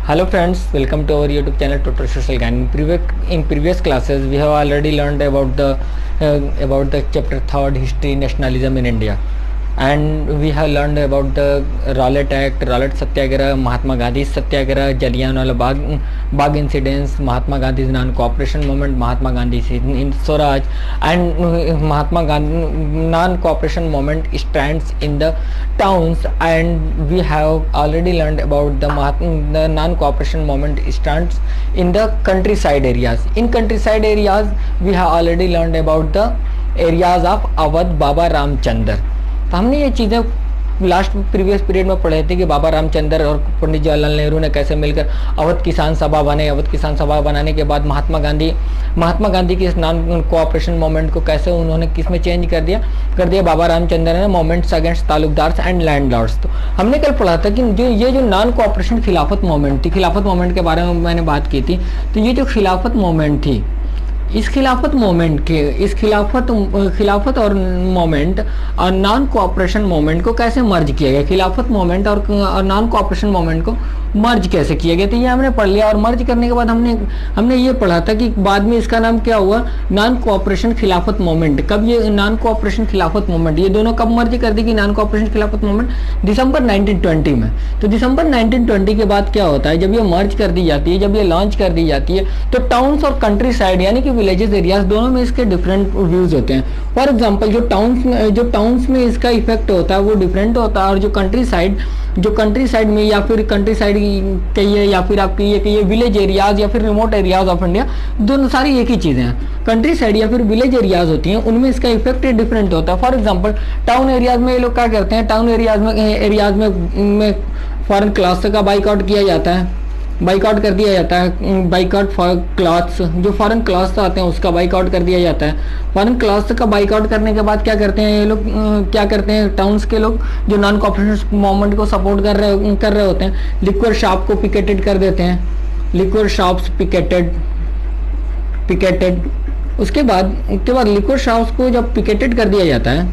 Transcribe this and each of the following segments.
Hello friends, welcome to our YouTube channel Total Social Gain. In previous classes, we have already learned about the chapter third, history nationalism in India, and we have learned about the Rowlatt Act, Rowlatt Satyagraha, Mahatma Gandhi's Satyagraha, Jallianwala Bagh incidents, Mahatma Gandhi's non-cooperation movement, Mahatma Gandhi's in Swaraj, and Mahatma Gandhi non-cooperation movement stands in the towns, and we have already learned about the non-cooperation movement stands in the countryside areas. In countryside areas, we have already learned about the areas of Awadh, Baba Ramchandar. तो हमने ये चीज़ें last previous period में पढ़े थे कि बाबा रामचंद्र और पंडित जवाहरलाल नेहरू ने कैसे मिलकर अवध किसान सभा बने। अवध किसान सभा बनाने के बाद महात्मा गांधी की इस नॉन कोऑपरेशन मूवमेंट को कैसे उन्होंने किस में चेंज कर दिया बाबा रामचंद्र ने, movements against taluqdars and landlords. तो हमने कल पढ़ा था कि जो नॉन कोऑपरेशन खिलाफत मूवमेंट थी, खिलाफत मूवमेंट के बारे में मैंने बात की थी। तो ये जो खिलाफत मूवमेंट थी, इस खिलाफत और मोमेंट और नॉन कोऑपरेशन मोमेंट को कैसे मर्ज किया गया, खिलाफत मोमेंट और नॉन कोऑपरेशन मोमेंट को मर्ज कैसे किया गया, तो ये हमने पढ़ लिया। और मर्ज करने के बाद हमने ये पढ़ा था कि बाद में इसका नाम क्या हुआ, नॉन कोऑपरेशन खिलाफत मोमेंट। कब ये नॉन कोऑपरेशन खिलाफत मोमेंट, ये दोनों कब मर्ज कर दी कि नॉन कोऑपरेशन खिलाफत मोमेंट, दिसंबर 1920 में। तो दिसंबर 1920 के बाद क्या होता है, जब ये मर्ज कर दी जाती है, जब ये लॉन्च कर दी जाती है, तो टाउन्स और कंट्री साइड यानी कि विलेजेस एरियाज दोनों में इसके डिफरेंट व्यूज होते हैं। फॉर एग्जांपल जो टाउन्स में इसका इफेक्ट होता है वो डिफरेंट होता है, और जो कंट्री साइड में या फिर कंट्री साइड कहिए या फिर आप कहिए विलेज एरियाज या फिर रिमोट एरियाज ऑफ इंडिया, दोनों सारी एक ही चीजें हैं। कंट्री साइड या फिर विलेज एरियाज होती हैं, उनमें इसका इफेक्ट डिफरेंट होता है। फॉर एग्जांपल टाउन एरियाज में ये लोग क्या करते हैं, टाउन एरियाज में फॉरेन क्लास का बाइकआउट किया जाता है, बाइकआउट कर दिया जाता है। बाइकआउट फॉर क्लॉथ्स, जो फॉरेन क्लॉथ्स आते हैं उसका बाइकआउट कर दिया जाता है। फॉरेन क्लॉथ्स का बाइकआउट करने के बाद क्या करते हैं ये लोग, क्या करते हैं टाउन्स के लोग जो नॉन कोऑपरेशन मूवमेंट को सपोर्ट कर रहे होते हैं, लिक्विड शॉप को पिकेटेड कर देते हैं, लिक्विड शॉप्स पिकेटेड। उसके बाद लिक्विड शॉप्स को जब पिकेटेड कर दिया जाता है,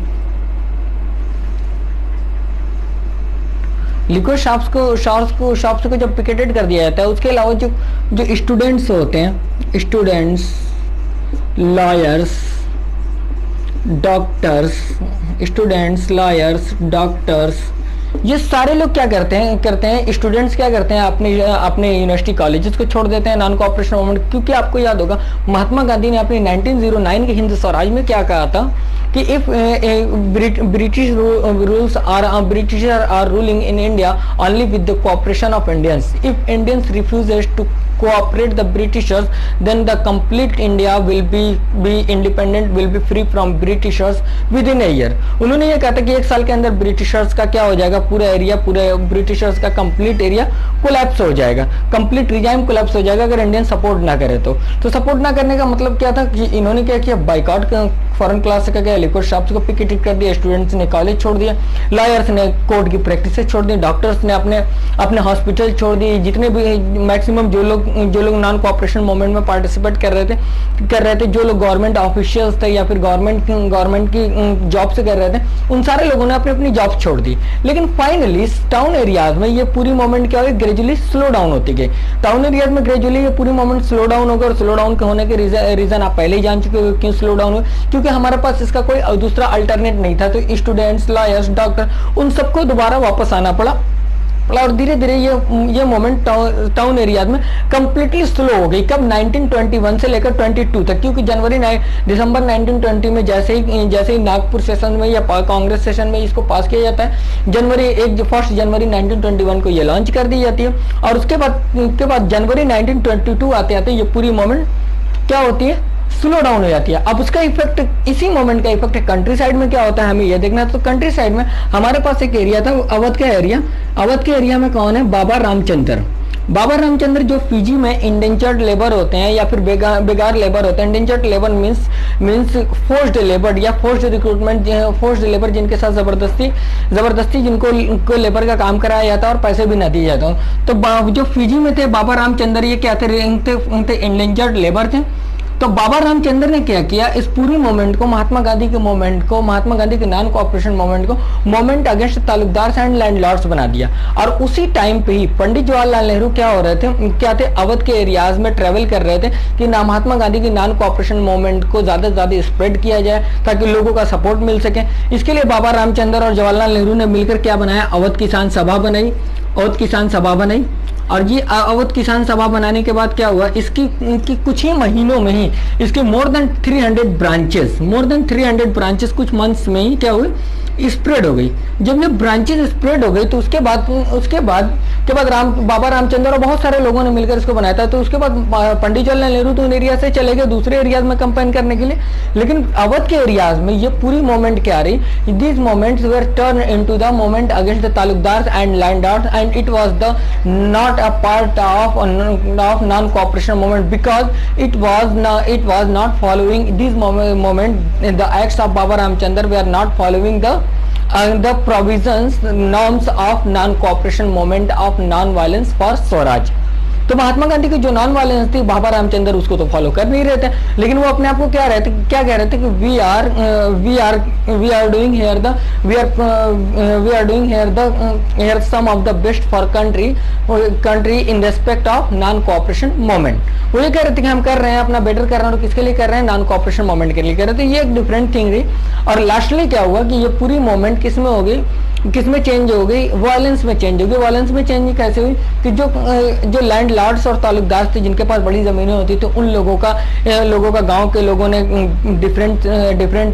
लिक्विड शॉप्स को जब पिकेटेड कर दिया जाता है, उसके अलावा जो स्टूडेंट्स होते हैं, स्टूडेंट्स, लॉयर्स, डॉक्टर्स, ये सारे लोग क्या करते हैं स्टूडेंट्स क्या करते हैं, अपने यूनिवर्सिटी कॉलेजेस को छोड़ देते हैं नॉन कोऑपरेशन मूवमेंट। क्योंकि आपको याद होगा महात्मा गांधी ने अपने 1909 के हिंद स्वराज में क्या कहा था कि if British are ruling in India only with the cooperation of Indians. If Indians refuses to cooperate the Britishers, then the complete India will be independent, will be free from Britishers within a year. उन्होंने ये कहा था कि एक साल के अंदर Britishers का क्या हो जाएगा, पूरे ब्रिटिशर्स का कंप्लीट एरिया कोलैप्स हो जाएगा, कंप्लीट रिजाइम कोलैप्स हो जाएगा अगर इंडियन सपोर्ट ना करे तो सपोर्ट ना करने का मतलब क्या था कि इन्होंने क्या किया, बाइकआउट फॉरेन क्लास का क्या, लिक्विड शॉप्स को पिकेटेड कर दिया, स्टूडेंट्स ने कॉलेज छोड़ दिया, लॉयर्स ने कोर्ट की प्रैक्टिसेस छोड़ दी, डॉक्टर्स ने अपने हॉस्पिटल छोड़ दिए। जितने भी मैक्सिमम जो लोग नॉन कोऑपरेशन मूवमेंट में पार्टिसिपेट कर रहे थे, जो लोग गवर्नमेंट ऑफिशियल्स थे या फिर गवर्नमेंट की जॉब से कर रहे थे, उन सारे लोगों ने अपनी जॉब छोड़ दी। लेकिन फाइनली टाउन एरियाज में ये पूरी मूवमेंट क्या हुई, ग्रेजुअली स्लो डाउन होती गई। टाउन एरियाज में ग्रेजुअली ये पूरी मूवमेंट स्लो डाउन हो गई, और स्लो डाउन होने के रीजन आप पहले ही जान चुके हो क्यों स्लो डाउन हुआ, क्योंकि हमारे पास इसका कोई दूसरा अल्टरनेट नहीं था। तो स्टूडेंट्स, लॉयर्स, डॉक्टर, उन सबको दोबारा वापस आना पड़ा, और धीरे धीरे ये मोमेंट टाउन एरियाज में कंप्लीटली स्लो हो गई। कब, 1921 से लेकर 22 तक, क्योंकि दिसंबर 1920 में जैसे ही नागपुर सेशन में या कांग्रेस सेशन में इसको पास किया जाता है, 1 जनवरी 1921 को ये लॉन्च कर दी जाती है। और उसके बाद जनवरी 1922 आते ये पूरी मोमेंट क्या होती है, स्लो डाउन हो जाती है। अब उसका इफेक्ट, इसी मोमेंट का इफेक्ट कंट्री साइड में क्या होता है हमें ये देखना है। तो कंट्री साइड में हमारे पास एक एरिया था, अवध के एरिया में कौन है, बाबा रामचंद्र जो फिजी में इंडेंचर्ड लेबर होते हैं या फिर बेगार लेबर होते हैं। Indentured labour means forced labour या फोर्स्ड रिक्रूटमेंट, फोर्स्ड लेबर जिनके साथ जबरदस्ती जिनको लेबर का काम कराया जाता है और पैसे भी न दिए जाते हो। तो जो फिजी में थे बाबा रामचंद्र, ये क्या थे, इंडेंचर्ड लेबर थे। तो बाबा रामचंद्र ने क्या किया, इस पूरी मूवमेंट को, महात्मा गांधी के मूवमेंट को, महात्मा गांधी के नॉन कोऑपरेशन मूवमेंट को movement against Talukdar and landlords बना दिया। और उसी टाइम पे ही पंडित जवाहरलाल नेहरू क्या हो रहे थे, क्या थे, अवध के एरियाज में ट्रेवल कर रहे थे कि महात्मा गांधी की नॉन कोऑपरेशन मूवमेंट को ज्यादा से ज्यादा स्प्रेड किया जाए ताकि लोगों का सपोर्ट मिल सके। इसके लिए बाबा रामचंद्र और जवाहरलाल नेहरू ने मिलकर क्या बनाया, अवध किसान सभा बनाई, अवध किसान सभा बनाई। और ये अवध किसान सभा बनाने के बाद क्या हुआ, इसकी कुछ ही महीनों में ही इसके मोर देन 300 ब्रांचेस कुछ मंथ्स में ही क्या हुई, स्प्रेड हो गई। जब ये ब्रांचेस स्प्रेड हो गई तो उसके बाद बाबा रामचंद्र और बहुत सारे लोगों ने मिलकर इसको बनाया था। तो उसके बाद पंडित जवाहरलाल नेहरू तो उन एरिया से चले गए दूसरे एरियाज में कंपेन करने के लिए, लेकिन अवध के एरियाज में ये पूरी मूवमेंट क्या आ रही, this movements were turn into the movement against the Talukdar and landlords and it was the not a part of non-cooperation movement because it was not following this moment. The acts of Baba Ramchandra were not following the provisions, norms of non-cooperation movement of non-violence for Swaraj. तो महात्मा गांधी की जो non violence थी, बाबा रामचंद्र उसको तो follow कर नहीं रहे थे, लेकिन वो अपने आप को क्या कह रहे थे कि we are doing here some of the best for country in respect of non cooperation movement. वो ये कह रहे थे कि हम कर रहे हैं अपना बेटर कर रहे हैं, और किसके लिए कर रहे हैं, नॉन कोऑपरेशन मूवमेंट के लिए कर रहे थे। ये एक डिफरेंट थिंग रही। और लास्टली क्या हुआ कि ये पूरी मूवमेंट किसमें हो गई, किसमें चेंज हो गई, वायलेंस में चेंज हो गई। वायलेंस में चेंज कैसे हुई कि जो लैंड लॉर्ड्स और तालुकदार थे जिनके पास बड़ी जमीनें होती थी, उन लोगों का गांव के लोगों ने डिफरेंट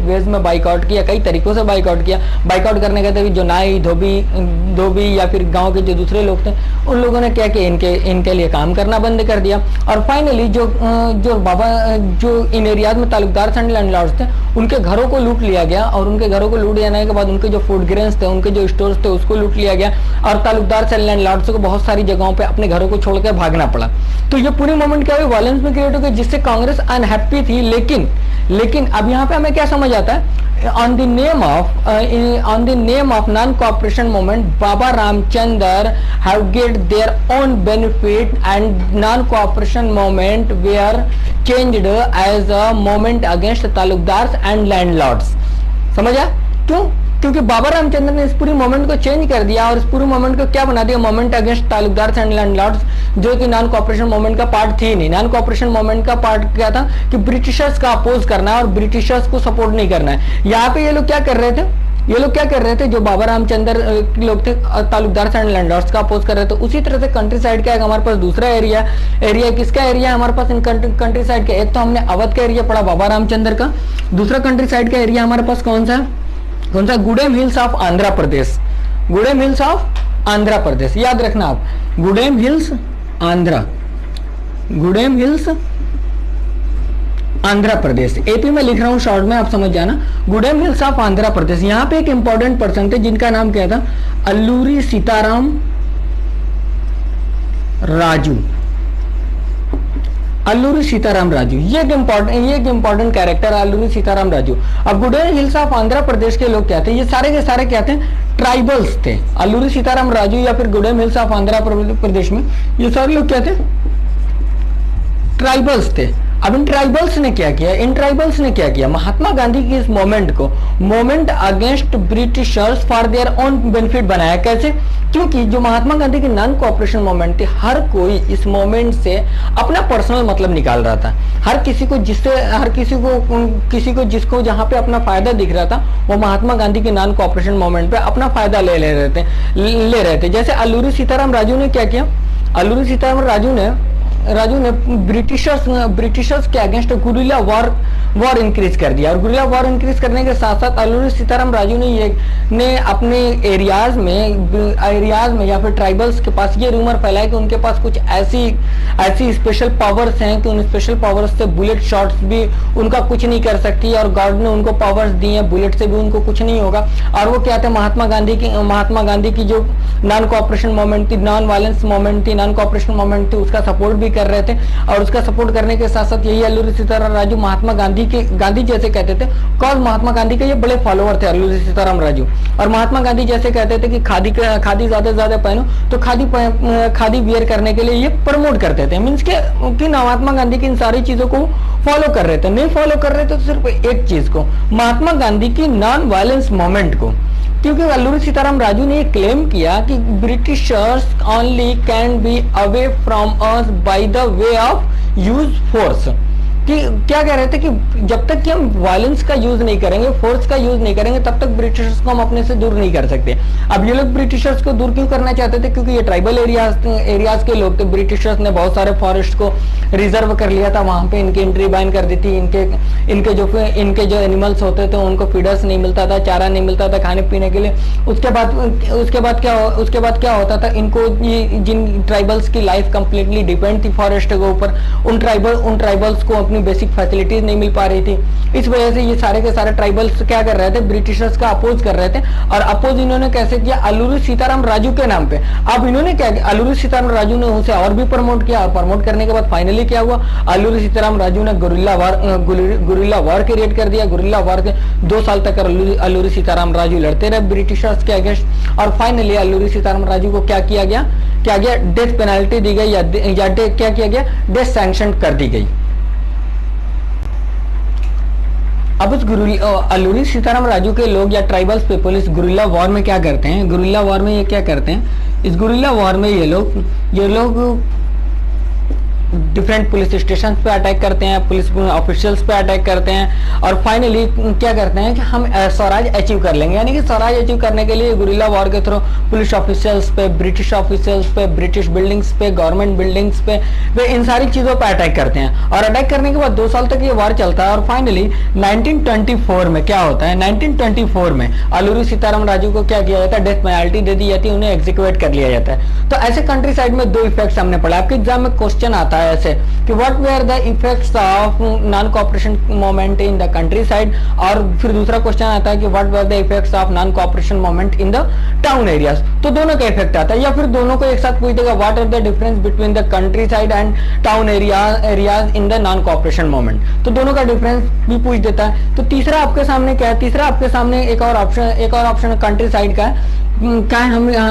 वेज में बाइकआउट किया, कई तरीकों से बाइकआउट किया। बाइकआउट करने के बाद जो नाई धोबी या फिर गांव के जो दूसरे लोग थे, उन लोगों ने क्या किया, इनके लिए काम करना बंद कर दिया। और फाइनली जो इन एरियाज में तालुकदार एंड लैंडलॉर्ड्स थे, उनके घरों को लूट लिया गया। और उनके घरों को लूट जाने के बाद उनके जो फूड ग्रेन्स थे, उनके जो स्टोर्स थे, उसको लूट लिया गया। और तालुकदार एंड लैंडलॉर्ड्स को बहुत सारी जगहों पे अपने घरों को छोड़कर भागना पड़ा। तो ये पूरी मूवमेंट क्या हुई, वायलेंस में क्रिएट हो गई, जिससे कांग्रेस अनहैप्पी थी। लेकिन अब यहाँ पे हमें क्या समझ आता है, on the name of non-cooperation movement, Baba Ramchandra have get their own benefit, and non-cooperation movement were changed as a movement against Talukdar and landlords। समझा क्यों? क्योंकि बाबा रामचंद्र ने इस पूरी मूवमेंट को चेंज कर दिया और इस पूरी मूवमेंट को क्या बना दिया, movement against Talukdar and landlords, जो कि नॉन कोऑपरेशन मूवमेंट का पार्ट थी नहीं। नॉन कोऑपरेशन मूवमेंट का पार्ट क्या था कि ब्रिटिशर्स का अपोज करना है और ब्रिटिशर्स को सपोर्ट नहीं करना है। यहाँ पे ये लोग क्या कर रहे थे, जो बाबा रामचंद्र लोग थे, तालुकदार एंड लैंडलॉर्ड्स का अपोज कर रहे थे। उसी तरह से कंट्री साइड का हमारे पास दूसरा एरिया किसका एरिया है हमारे पास, इन कंट्री साइड का। एक तो हमने अवध का एरिया पढ़ा बाबा रामचंद्र का, दूसरा कंट्री साइड का एरिया हमारे पास कौन सा, Gudem hills of Andhra Pradesh. Gudem hills of Andhra Pradesh, याद रखना आप, गुडेम हिल्स आंध्र प्रदेश। एपी में लिख रहा हूं शॉर्ट में, आप समझ जाना। Gudem hills of Andhra Pradesh. यहाँ पे एक इंपॉर्टेंट पर्सन थे जिनका नाम क्या था, अल्लूरी सीताराम राजू। ये एक इंपॉर्टेंट कैरेक्टर, अल्लूरी सीताराम राजू। अब गुडेम हिल्स ऑफ आंध्र प्रदेश के लोग क्या थे, ये सारे के सारे क्या थे, ट्राइबल्स थे। अल्लूरी सीताराम राजू या फिर गुडेम हिल्स ऑफ आंध्र प्रदेश में ये सारे लोग क्या थे, ट्राइबल्स थे। अब इन ट्राइबल्स ने क्या किया, महात्मा गांधी की इस moment against Britishers for their own benefit बनाया। कैसे? क्योंकि जो महात्मा गांधी की नॉन कोऑपरेशन मूवमेंट थी, हर कोई इस मूवमेंट से अपना पर्सनल मतलब निकाल रहा था। हर किसी को जिसको जहां पे अपना फायदा दिख रहा था, वो महात्मा गांधी की नॉन कोऑपरेशन मूवमेंट पे अपना फायदा ले रहे थे। जैसे अल्लूरी सीताराम राजू ने क्या किया, अल्लूरी सीताराम राजू ने ब्रिटिशर्स के अगेंस्ट गुरिल्ला वॉर इंक्रीज कर दिया। और गुरिल्ला वॉर इंक्रीज करने के साथ साथ अल्लूरी सीताराम राजू ने अपने एरियाज में या फिर ट्राइबल्स के पास ये रूमर फैलाया कि उनके पास कुछ ऐसी स्पेशल पावर्स हैं कि उन स्पेशल पावर्स से बुलेट शॉट्स भी उनका कुछ नहीं कर सकती, और गॉड ने उनको पावर्स दी हैं, बुलेट से भी उनको कुछ नहीं होगा। और वो क्या थे, महात्मा गांधी की जो नॉन कोऑपरेशन मूवमेंट थी, नॉन वायलेंस मूवमेंट थी, नॉन कोऑपरेशन मूवमेंट थी, उसका सपोर्ट भी कर रहे थे, और उसका सपोर्ट करने के साथ साथ यही अल्लूरी सीताराम राजू महात्मा गांधी जैसे कहते थे, कौन महात्मा गांधी के ये बड़े फॉलोअर थे अल्लूरी सीताराम राजू। और महात्मा गांधी जैसे कहते थे कि खादी ज्यादा से ज्यादा पहनो, तो खादी वियर करने के लिए ये प्रमोट करते थे। मीन्स कि महात्मा गांधी की इन सारी चीजों को फॉलो कर रहे थे। नहीं फॉलो कर रहे थे तो सिर्फ एक चीज को, महात्मा गांधी की नॉन वायलेंस मूवमेंट को। क्योंकि अल्लूरी सीताराम राजू ने क्लेम किया कि Britishers only can be away from us by the way of use force. कि क्या कह रहे थे कि जब तक कि हम वायलेंस का यूज नहीं करेंगे, फोर्स का यूज नहीं करेंगे, तब तक ब्रिटिशर्स को हम अपने से दूर नहीं कर सकते। अब ये लोग ब्रिटिशर्स को दूर क्यों करना चाहते थे? क्योंकि ये ट्राइबल एरियाज के लोग थे। ब्रिटिशर्स ने बहुत सारे फॉरेस्ट को रिजर्व कर लिया था, वहां पे इनकी एंट्री बैन कर दी थी। इनके जो एनिमल्स होते थे उनको फीडर्स नहीं मिलता था, चारा नहीं मिलता था खाने पीने के लिए। उसके बाद क्या होता था, इनको जिन ट्राइबल्स की लाइफ कंप्लीटली डिपेंड थी फॉरेस्ट के ऊपर, उन ट्राइबल्स को अपनी बेसिक फैसिलिटीज नहीं मिल पा रही थी। इस वजह से ये सारे के सारे ट्राइबल्स क्या कर रहे थे, ब्रिटिशर्स का अपोज कर रहे थे। और अपोज इन्होंने कैसे किया? अल्लूरी सीताराम राजू के नाम पे। अब इन्होंने क्या किया, अल्लूरी सीताराम राजू ने उसे और भी प्रमोट किया, और प्रमोट करने के बाद फाइनली क्या हुआ, अल्लूरी सीताराम राजू ने गुरिल्ला वार क्रिएट कर दिया। गुरिल्ला वार के 2 साल तक अल्लूरी सीताराम राजू लड़ते रहे ब्रिटिशर्स के अगेंस्ट। और फाइनली अल्लूरी सीताराम राजू को क्या किया गया, डेथ पेनल्टी दी गई, या क्या किया गया, डेथ सैंक्शन कर दी गई। अब उस अल्लूरी सीताराम राजू के लोग या ट्राइबल्स पीपल इस गुरिल्ला वॉर में क्या करते हैं, गुरिल्ला वॉर में ये क्या करते हैं, इस गुरिल्ला वॉर में ये लोग डिफरेंट पुलिस स्टेशन पे अटैक करते हैं, पुलिस ऑफिशियल्स पे अटैक करते हैं, और फाइनली क्या करते हैं कि हम स्वराज अचीव कर लेंगे। यानी कि स्वराज अचीव करने के लिए गुरिल्ला वॉर के थ्रू पुलिस ऑफिशियल्स पे, ब्रिटिश ऑफिशियल्स पे, ब्रिटिश बिल्डिंग्स पे, गवर्नमेंट बिल्डिंग्स पे, वे इन सारी चीजों पे अटैक करते हैं। और अटैक करने के बाद 2 साल तक ये वॉर चलता है। और फाइनली 1924 में क्या होता है, 1924 में अल्लूरी सीताराम राजू को क्या किया जाता है, डेथ पेनल्टी दे दी जाती है, उन्हें एग्जीक्यूट कर लिया जाता है। तो ऐसे कंट्री साइड में 2 इफेक्ट्स हमने पढ़ा। आपके एग्जाम में क्वेश्चन आता है ऐसे कि what were the effects of non cooperation movement in the country side, और फिर दूसरा क्वेश्चन आता है कि what were the effects of non cooperation movement in the town areas. तो दोनों का इफेक्ट आता है, या फिर दोनों को एक साथ पूछ देगा what are the difference between the country side and town areas in the non cooperation movement. तो दोनों का डिफरेंस भी पूछ देता है। तो तीसरा आपके सामने क्या है, तीसरा आपके सामने एक और ऑप्शन कंट्री साइड का है।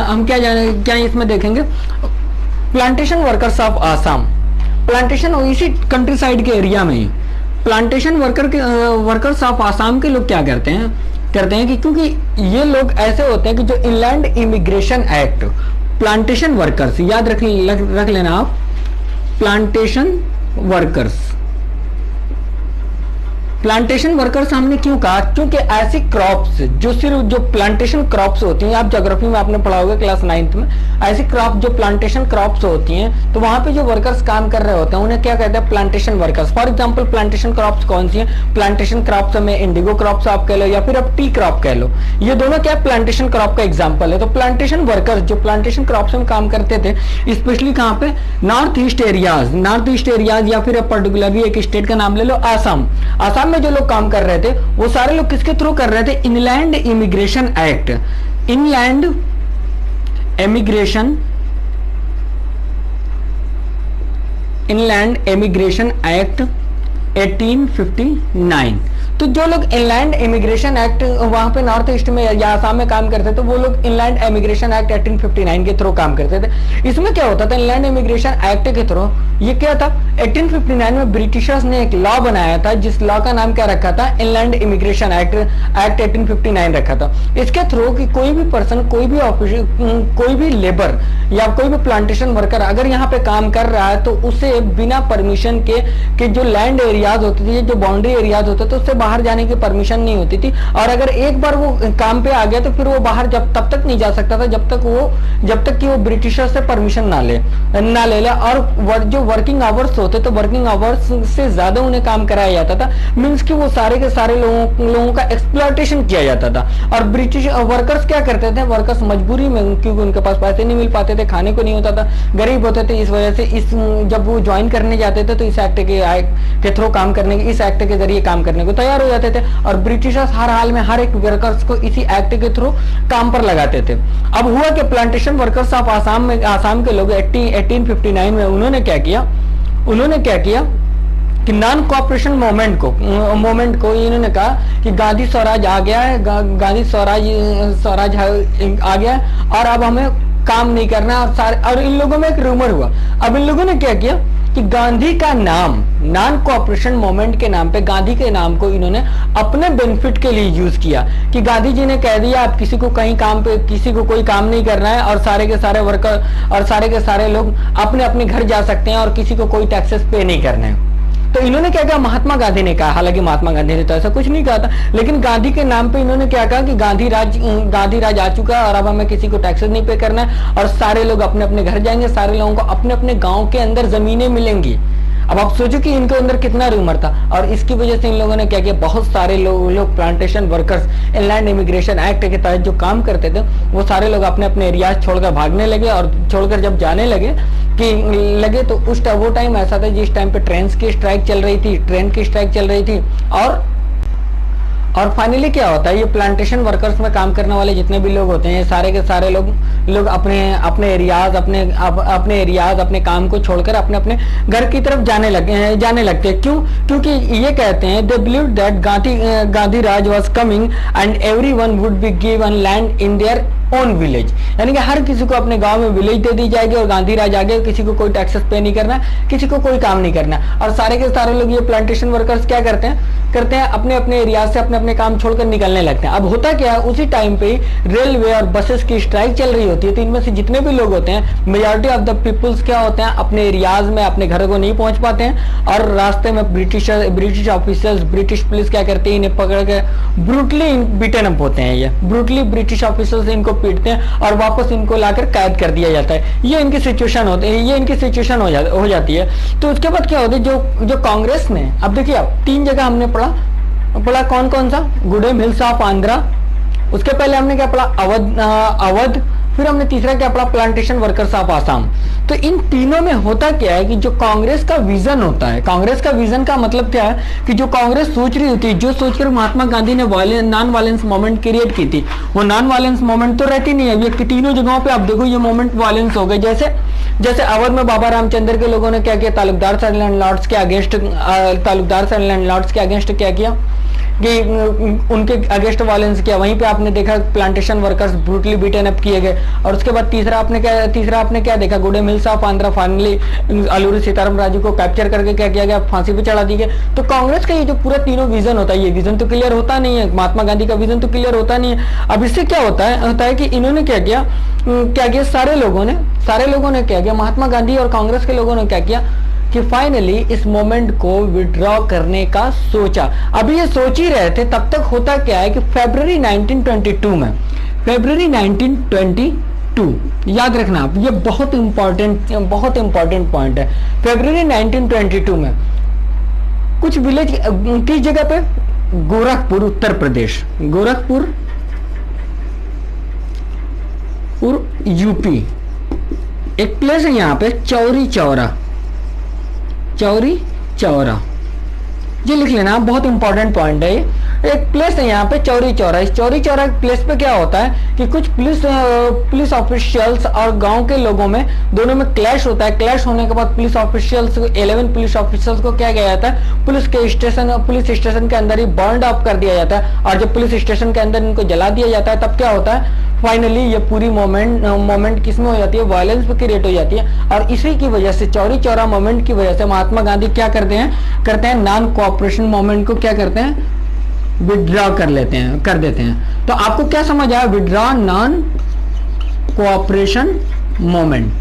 हम क्या इसमें देखेंगे, plantation workers of Assam. Plantation इसी कंट्री साइड के एरिया में ही प्लांटेशन वर्कर्स ऑफ आसाम के लोग क्या करते हैं कि क्योंकि ये लोग ऐसे होते हैं कि जो inland immigration act, plantation workers याद रख लेना आप, प्लांटेशन वर्कर्स हमने क्यों कहा, क्योंकि ऐसी क्रॉप्स जो प्लांटेशन क्रॉप्स होती हैं, आप ज्योग्राफी में आपने पढ़ा होगा क्लास 9th में, ऐसी क्रॉप जो प्लांटेशन क्रॉप्स होती हैं, तो वहां पे जो वर्कर्स काम कर रहे होते हैं उन्हें क्या कहते हैं, plantation workers. For example plantation crops कौन सी हैं, प्लांटेशन क्रॉप्स में इंडिगो क्रॉप्स आप कह लो, या फिर आप टी क्रॉप कह लो, ये दोनों क्या प्लांटेशन क्रॉप का एग्जाम्पल है। तो प्लांटेशन वर्कर्स जो प्लांटेशन क्रॉप्स में काम करते थे, स्पेशली कहाँ पे, नॉर्थ ईस्ट एरियाज, या फिर पर्टिकुलरली एक स्टेट का नाम ले लो, आसाम में जो लोग काम कर रहे थे वो सारे लोग किसके थ्रू कर रहे थे, इनलैंड इमिग्रेशन एक्ट 1859। तो जो लोग इनलैंड इमिग्रेशन एक्ट वहां पे नॉर्थ ईस्ट में या आसाम में काम करते थे, तो वो लोग इनलैंड इमिग्रेशन एक्ट 1859 के थ्रू काम करते थे। इसमें क्या होता था, इनलैंड इमिग्रेशन एक्ट के थ्रू ये क्या था, 1859 में ब्रिटिशर्स ने एक लॉ बनाया था, जिस लॉ का नाम क्या रखा था, इनलैंड इमिग्रेशन एक्ट 1859 रखा था। इसके थ्रू कि कोई भी पर्सन, कोई भी लेबर या कोई भी प्लांटेशन वर्कर अगर यहाँ पे काम कर रहा है, तो उसे बिना परमिशन के जो लैंड एरियाज होते थे, जो बाउंड्री एरियाज होते थे, उससे बाहर जाने की परमिशन नहीं होती थी। और अगर एक बार वो काम पे आ गया तो फिर वो बाहर तब तक नहीं जा सकता था जब तक कि वो ब्रिटिशर से परमिशन ना ले। और जो वर्किंग आवर्स होते, तो वर्किंग आवर्स से ज्यादा उन्हें काम कराया जाता था। मींस कि वो सारे के सारे लोगों का एक्सप्लॉयटेशन किया जाता था। और ब्रिटिश वर्कर्स क्या करते थे, वर्कर्स मजबूरी में, क्योंकि उनके पास पैसे नहीं मिल पाते थे, खाने को नहीं होता था, गरीब होते थे, इस वजह से जब वो ज्वाइन करने जाते थे तो इस एक्ट के थ्रू काम करने के, इस एक्ट के जरिए काम करने को तैयार हो जाते थे। और ब्रिटिशर्स हर हाल में हर एक वर्कर्स को इसी एक्ट के थ्रू काम पर लगाते थे। अब हुआ कि प्लांटेशन वर्कर्स ऑफ आसाम के लोग 1859 में उन्होंने क्या किया, उन्होंने क्या किया कि नॉन कॉपरेशन मोमेंट को इन्होंने कहा कि गांधी स्वराज आ गया है, गांधी स्वराज आ गया है और अब हमें काम नहीं करना। और इन लोगों में एक रूमर हुआ। अब इन लोगों ने क्या किया कि गांधी का नाम नॉन कॉपरेशन मूवमेंट के नाम पे गांधी के नाम को इन्होंने अपने बेनिफिट के लिए यूज किया कि गांधी जी ने कह दिया आप किसी को कहीं काम पे किसी को कोई काम नहीं करना है और सारे के सारे वर्कर और सारे के सारे लोग अपने अपने घर जा सकते हैं और किसी को कोई टैक्सेस पे नहीं करने हैं। तो इन्होंने क्या कहा, महात्मा गांधी ने कहा, हालांकि महात्मा गांधी ने तो ऐसा कुछ नहीं कहा था, लेकिन गांधी के नाम पे इन्होंने क्या कहा कि गांधी राज आ चुका है और अब हमें किसी को टैक्सेस नहीं पे करना है और सारे लोग अपने अपने घर जाएंगे, सारे लोगों को अपने अपने गांव के अंदर जमीनें मिलेंगी। अब आप सोचो कि इनके अंदर कितना रूमर था और इसकी वजह से इन लोगों ने क्या किया, बहुत सारे लोग plantation workers inland immigration act के तहत जो काम करते थे वो सारे लोग अपने अपने एरियाज छोड़कर भागने लगे और छोड़कर जब जाने लगे तो वो टाइम ऐसा था जिस टाइम पे ट्रेन की स्ट्राइक चल रही थी और फाइनली क्या होता है, ये प्लांटेशन वर्कर्स में काम करने वाले जितने भी लोग होते हैं सारे के सारे लोग अपने एरियाज अपने काम को छोड़कर अपने अपने घर की तरफ जाने लगते हैं। क्यों? क्योंकि ये कहते हैं they believe that Gandhi Raj was coming and everyone would be given land in their own village, यानी कि हर किसी को अपने गांव में विलेज दे दी जाएगी और गांधी राज आ गए, किसी को कोई टैक्सेस पे नहीं करना, किसी को कोई काम नहीं करना। और सारे के सारे लोग ये प्लांटेशन वर्कर्स क्या करते हैं अपने अपने एरिया से अपने काम छोड़कर निकलने लगते हैं। अब होता क्या है, उसी टाइम पे रेलवे और बसेस की स्ट्राइक चल रही होती है, तो इनमें से जितने भी लोग होते हैं मेजॉरिटी ऑफ द पीपल्स क्या होते हैं अपने एरियाज में अपने घरों को नहीं पहुंच पाते हैं और रास्ते में ब्रिटिश ऑफिसर्स ब्रिटिश पुलिस क्या करती है, इन्हें पकड़ के ब्रूटली बीटन अप होते हैं। ये ब्रूटली ब्रिटिश ऑफिसर्स इनको पीटते हैं और वापस इनको लाकर कैद कर दिया जाता है। ये इनकी सिचुएशन हो जाती है। तो उसके बाद क्या होता है, जो कांग्रेस ने, अब देखिए आप 3 जगह हमने पढ़ा कौन कौन सा, गुडेम हिल्स ऑफ आंध्रा, उसके पहले हमने क्या पढ़ा अवध, फिर हमने तीसरा क्या पढ़ा प्लांटेशन वर्कर्स ऑफ आसाम। तो इन तीनों में होता क्या है कि जो कांग्रेस का विजन होता है, कांग्रेस का विजन का मतलब क्या है कि जो कांग्रेस सोच रही होती है, जो सोचकर महात्मा गांधी ने नॉन वायलेंस मूवमेंट क्रिएट की थी, वो नॉन वायलेंस मूवमेंट तो रहती नहीं है। ये तीनों जगहों पे आप देखो ये मूवमेंट वायलेंस हो गए। जैसे अवध में बाबा रामचंद्र के लोगों ने क्या किया, तालुकदार से लैंडलॉर्ड्स के अगेंस्ट क्या किया कि उनके अगेंस्ट वायलेंस किया। वहीं पे आपने देखा plantation workers brutally beaten up किए गए। और उसके बाद तीसरा आपने क्या देखा, Gudem hills of Andhra, finally Alluri Sitaram Raju को कैप्चर करके क्या किया गया, फांसी पे चढ़ा दी गई। तो कांग्रेस का ये जो पूरा तीनों विजन होता है, ये विजन तो क्लियर होता नहीं है, महात्मा गांधी का विजन तो क्लियर होता नहीं है। अब इससे क्या होता है कि इन्होंने क्या किया सारे लोगों ने क्या किया, महात्मा गांधी और कांग्रेस के लोगों ने क्या किया कि फाइनली इस मोमेंट को विड्रॉ करने का सोचा। अभी ये सोच ही रहे थे, तब तक होता क्या है कि फरवरी 1922 याद रखना आप, ये बहुत इंपॉर्टेंट पॉइंट है। फरवरी 1922 में कुछ विलेज किस जगह पे, गोरखपुर उत्तर प्रदेश, गोरखपुर यूपी, एक प्लेस है यहाँ पे चौरी चौरा, ये लिख लेना, बहुत इंपॉर्टेंट पॉइंट है। एक प्लेस है यहाँ पे चौरी चौरा। इस चौरी चौरा प्लेस पे क्या होता है कि कुछ पुलिस ऑफिशियल्स और गांव के लोगों में दोनों में क्लैश होता है। क्लैश होने के बाद 11 पुलिस ऑफिसर्स को क्या किया जाता है, पुलिस स्टेशन के अंदर ही बर्न अप कर दिया जाता है। और जब पुलिस स्टेशन के अंदर इनको जला दिया जाता है तब क्या होता है, फाइनली ये पूरी मोमेंट किसमें हो जाती है, वायलेंस पे क्रिएट हो जाती है। और इसी की वजह से चौरी चौरा मोमेंट की वजह से महात्मा गांधी क्या करते हैं नॉन कोऑपरेशन मोमेंट को क्या करते हैं, विड्रॉ कर देते हैं। तो आपको क्या समझ आया, विड्रॉ नॉन कोऑपरेशन मोमेंट।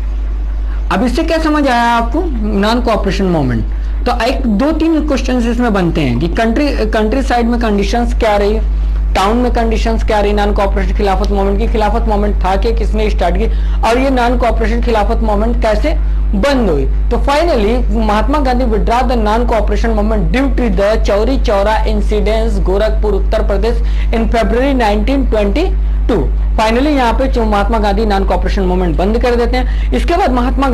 अब इससे क्या समझ आया आपको, नॉन कोऑपरेशन मोमेंट। तो एक 2-3 क्वेश्चंस इसमें बनते हैं कि कंट्री साइड में कंडीशंस क्या रही, टाउन में कंडीशंस क्या रही नॉन कोऑपरेशन खिलाफत मूवमेंट की, खिलाफत मूवमेंट था कि किसने स्टार्ट की, और ये नॉन कोऑपरेशन खिलाफत मूवमेंट कैसे बंद हुई। तो finally Mahatma Gandhi withdraw the non cooperation movement due to the Chauri Chaura incidents Gorakhpur Uttar Pradesh in February 1922। Finally यहाँ पे Mahatma Gandhi non cooperation movement बंद कर देते हैं। इसके बाद महात्मा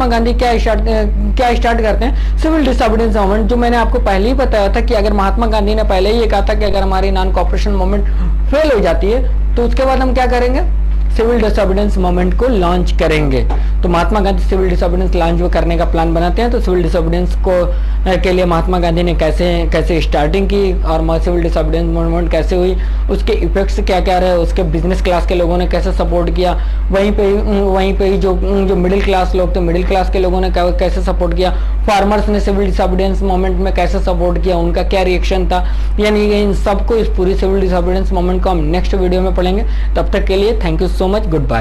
गांधी क्या स्टार्ट करते हैं, सिविल डिसोबीडियंस मूवमेंट। जो मैंने आपको पहले ही बताया था कि अगर महात्मा गांधी ने पहले ही ये कहा था कि अगर हमारी नॉन कोऑपरेशन मूवमेंट फेल हो जाती है तो उसके बाद हम क्या करेंगे, सिविल डिसोबीडियंस मूवमेंट को लॉन्च करेंगे। तो Mahatma Gandhi civil disobedience launch करने का प्लान बनाते हैं। तो सिविल डिसोबीडियंस को के लिए महात्मा गांधी ने कैसे स्टार्टिंग की और सिविल डिसोबीडियंस मूवमेंट कैसे हुई, उसके इफेक्ट्स क्या क्या रहे, उसके बिजनेस क्लास के लोगों ने कैसे सपोर्ट किया, वहीं पे ही जो मिडिल क्लास लोग थे, मिडिल क्लास के लोगों ने कैसे सपोर्ट किया, फार्मर्स ने सिविल डिसोबीडियंस मूवमेंट में कैसे सपोर्ट किया, उनका क्या रिएक्शन था, यानी इन सबको, इस पूरी सिविल डिसोबीडियंस मूवमेंट को हम नेक्स्ट वीडियो में पढ़ेंगे। तब तक के लिए thank you so much, good bye.